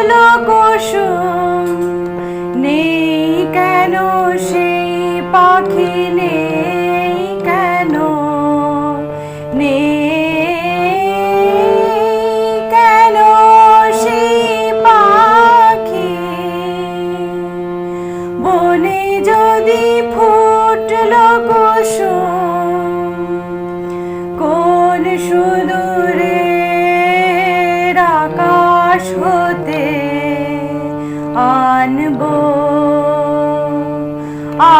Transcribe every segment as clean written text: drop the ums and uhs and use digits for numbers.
ফুটলো কুসুম, নেই কেন সেই পাখি, নেই কেন, নেই কেন সেই পাখি। বনে যদি ফুটলো কুসুম, কোন সুদূরের আকাশ হতে আনবো,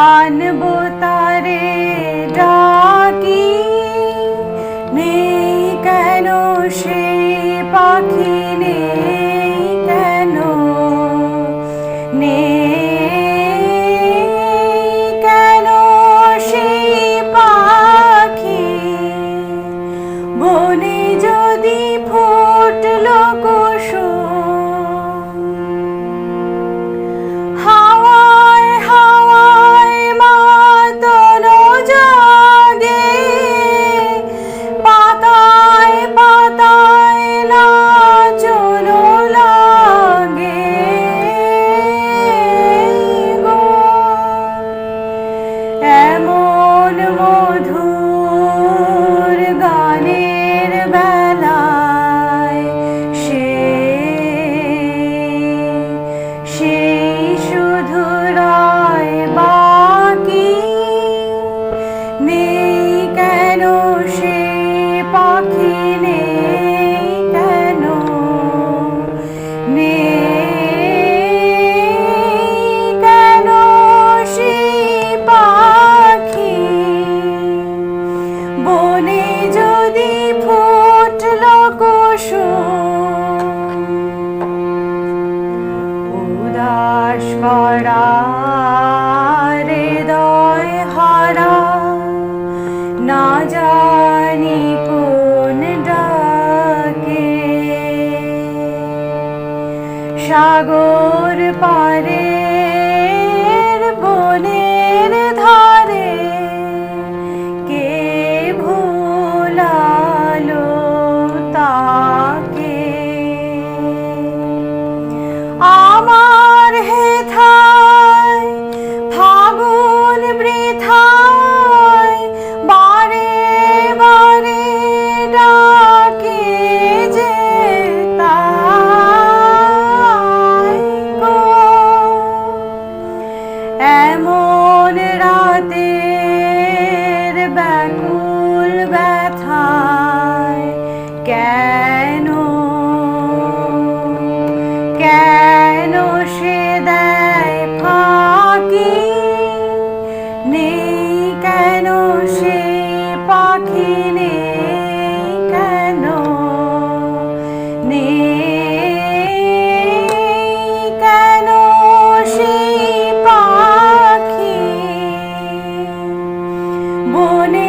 আনবো তারে ডাকি। নেই কেন সেই পাখি, নেই কেন, নেই কেন সেই পাখি। বনে যদি ফুটলো কুসুম, হাওয়ায় হাওয়ায় মাতানো জাগে, পাতায় পাতায় নাচনো লাগে গো। এমন মধুর গানের বেলায় সেই শুধু রয় বাকি। নেই কেন সে পাখি, নেই কেন, নেই কেন সে পাখি। বনে যদি ফুটলো কুসুম, উদাস করা হৃদয় হারা, না জানি কোন ডাকে। সাগর পারের বনের ধারে কে ভোলালো তাকে। আমার হেথায় ফাগুন বৃথায় বারে বারে ডাকে যে তাই গো। এমন রাতের ব্যাকুল ব্যথায় কেন, কেন সে দেয় ফাঁকি। নেই কেন সে পাখি, নেই কেন, নেই কেন সে পাখি। বনে